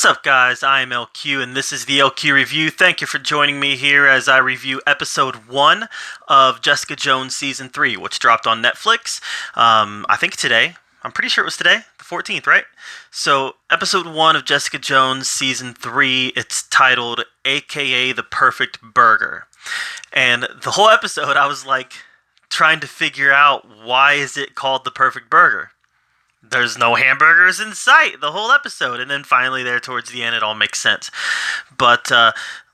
What's up, guys? I am LQ, and this is the LQ Review. Thank you for joining me here as I review episode 1 of Jessica Jones Season 3, which dropped on Netflix, I think today. I'm pretty sure it was today, the 14th, right? So, episode 1 of Jessica Jones Season 3, it's titled A.K.A. The Perfect Burger. And the whole episode, I was like, trying to figure out why is it called The Perfect Burger? There's no hamburgers in sight the whole episode, and then finally there towards the end it all makes sense. But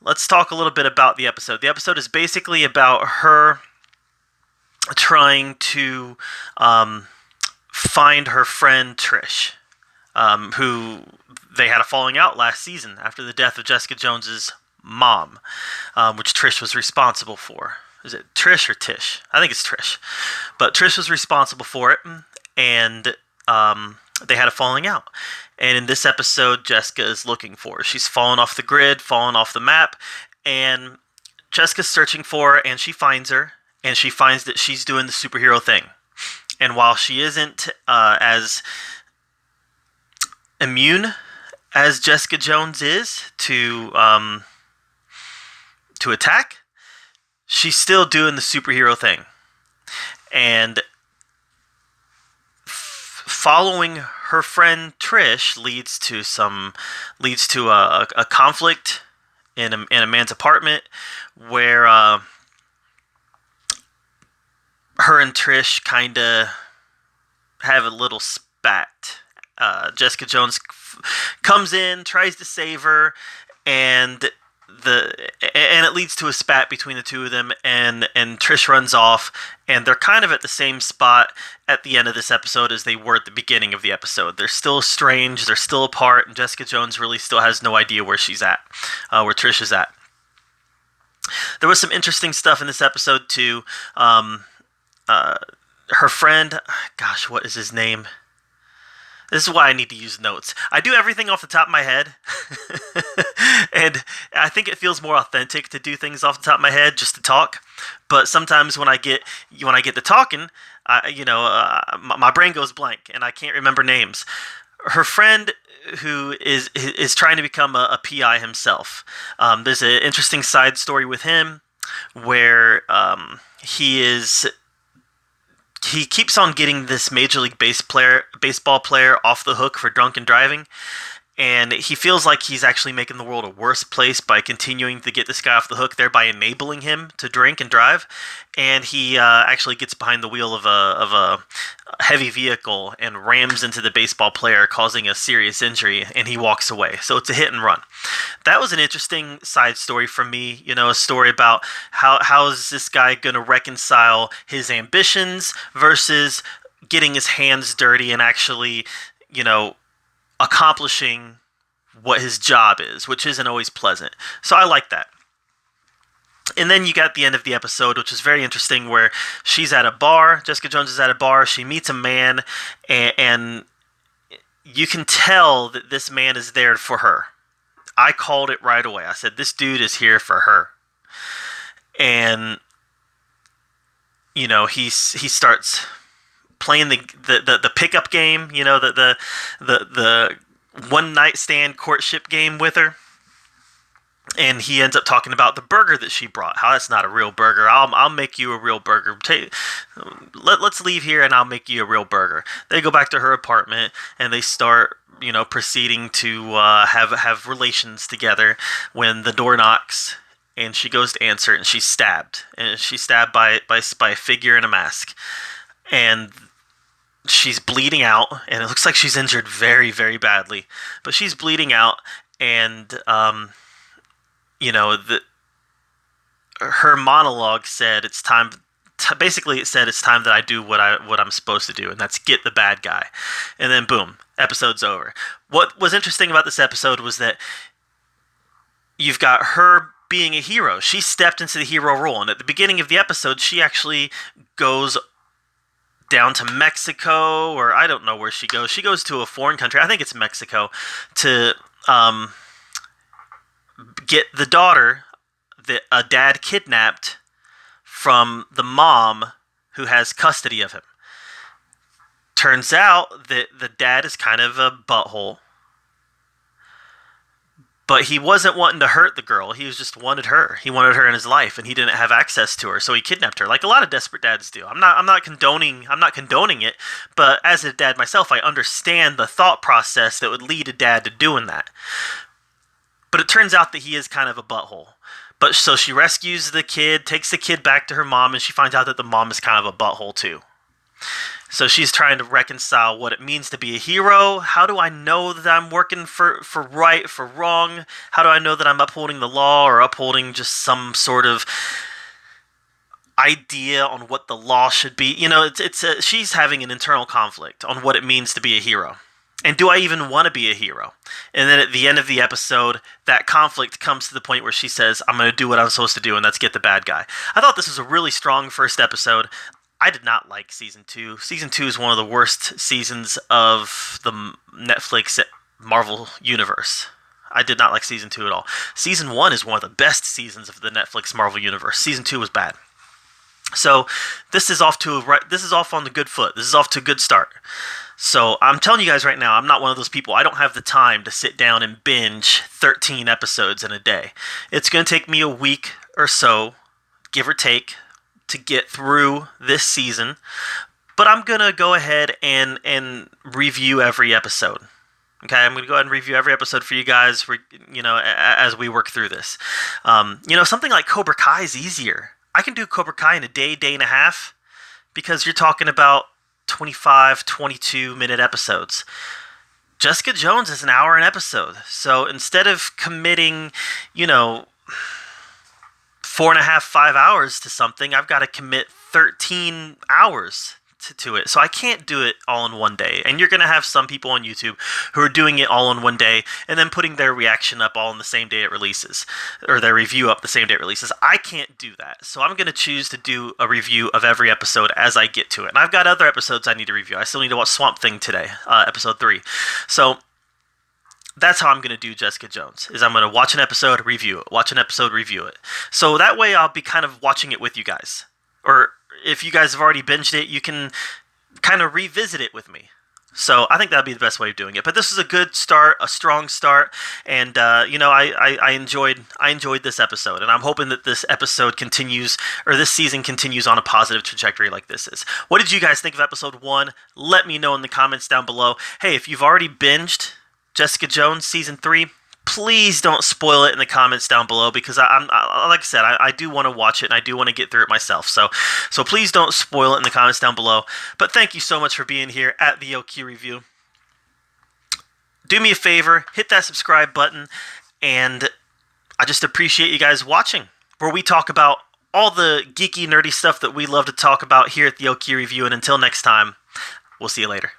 let's talk a little bit about the episode. The episode is basically about her trying to find her friend Trish, who they had a falling out last season after the death of Jessica Jones's mom, which Trish was responsible for. Is it Trish or Tish? I think it's Trish. But Trish was responsible for it, and they had a falling out. And in this episode, Jessica is looking for her. She's fallen off the grid, fallen off the map, and Jessica's searching for her, and she finds her, and she finds that she's doing the superhero thing. And while she isn't as immune as Jessica Jones is to attack, she's still doing the superhero thing. And following her friend Trish leads to a conflict in a man's apartment where her and Trish kind of have a little spat. Jessica Jones comes in, tries to save her, and it leads to a spat between the two of them, and Trish runs off, and they're kind of at the same spot at the end of this episode as they were at the beginning of the episode. They're still estranged, they're still apart, and Jessica Jones really still has no idea where she's at, where Trish is at. There was some interesting stuff in this episode too. Her friend, gosh, what is his name? This is why I need to use notes. I do everything off the top of my head, and I think it feels more authentic to do things off the top of my head, just to talk. But sometimes when I get to talking, my brain goes blank, and I can't remember names. Her friend, who is trying to become a PI himself. There's an interesting side story with him, where he keeps on getting this Major League Baseball player off the hook for drunken driving, and he feels like he's actually making the world a worse place by continuing to get this guy off the hook, thereby enabling him to drink and drive. And he actually gets behind the wheel of a heavy vehicle and rams into the baseball player, causing a serious injury, and he walks away. So it's a hit and run. That was an interesting side story for me, a story about how is this guy going to reconcile his ambitions versus getting his hands dirty and actually, accomplishing what his job is, which isn't always pleasant. So I like that. And then you got the end of the episode, which is very interesting, where she's at a bar. Jessica Jones is at a bar. She meets a man, and you can tell that this man is there for her. I called it right away. I said, this dude is here for her. And, he starts playing the pickup game, the one night stand courtship game with her. And he ends up talking about the burger that she brought. How that's not a real burger. I'll make you a real burger. Let's leave here and I'll make you a real burger. They go back to her apartment and they start, proceeding to have relations together when the door knocks and she goes to answer it and she's stabbed. And she's stabbed by a figure in a mask. And she's bleeding out, and it looks like she's injured very, very badly. But she's bleeding out, and her monologue said it's time. Basically, it said it's time that I do what I'm supposed to do, and that's get the bad guy. And then boom, episode's over. What was interesting about this episode was that you've got her being a hero. She stepped into the hero role, and at the beginning of the episode, she actually goes down to Mexico, or I don't know where she goes. She goes to a foreign country, I think it's Mexico, to get the daughter that a dad kidnapped from the mom who has custody of him. Turns out that the dad is kind of a butthole, But he wasn't wanting to hurt the girl. He was just wanted her. He wanted her in his life, and he didn't have access to her, so he kidnapped her, like a lot of desperate dads do. I'm not condoning it, but as a dad myself, I understand the thought process that would lead a dad to doing that. But it turns out that he is kind of a butthole. But so she rescues the kid, takes the kid back to her mom, and she finds out that the mom is kind of a butthole too. So she's trying to reconcile what it means to be a hero. How do I know that I'm working for right, for wrong? How do I know that I'm upholding the law or upholding just some sort of idea on what the law should be? She's having an internal conflict on what it means to be a hero. And do I even want to be a hero? And then at the end of the episode, that conflict comes to the point where she says, I'm going to do what I'm supposed to do, and that's get the bad guy. I thought this was a really strong first episode. I did not like Season 2. Season 2 is one of the worst seasons of the Netflix Marvel Universe. I did not like Season 2 at all. Season 1 is one of the best seasons of the Netflix Marvel Universe. Season 2 was bad. So this is off on the good foot. This is off to a good start. So I'm telling you guys right now, I'm not one of those people. I don't have the time to sit down and binge 13 episodes in a day. It's going to take me a week or so, give or take, to get through this season, but I'm gonna go ahead and review every episode. Okay, I'm gonna go ahead and review every episode for you guys. As we work through this, something like Cobra Kai is easier. I can do Cobra Kai in a day and a half, because you're talking about 25, 22-minute episodes. Jessica Jones is an hour an episode, so instead of committing, 4.5, 5 hours to something, I've got to commit 13 hours to it. So I can't do it all in one day. And you're going to have some people on YouTube who are doing it all in one day and then putting their reaction up all on the same day it releases, or their review up the same day it releases. I can't do that. So I'm going to choose to do a review of every episode as I get to it. And I've got other episodes I need to review. I still need to watch Swamp Thing today, episode 3. So that's how I'm going to do Jessica Jones, is I'm going to watch an episode, review it, watch an episode, review it. So that way I'll be kind of watching it with you guys. Or if you guys have already binged it, you can kind of revisit it with me. So I think that'd be the best way of doing it. But this is a good start, a strong start, and I enjoyed this episode, and I'm hoping that this episode continues, or this season continues on a positive trajectory like this is. What did you guys think of episode 1? Let me know in the comments down below. Hey, if you've already binged Jessica Jones season 3, please don't spoil it in the comments down below, because like I said, I do want to watch it and I do want to get through it myself. So please don't spoil it in the comments down below. But thank you so much for being here at the A.K.A. Review. Do me a favor, hit that subscribe button, and I just appreciate you guys watching, where we talk about all the geeky, nerdy stuff that we love to talk about here at the A.K.A. Review. And until next time, we'll see you later.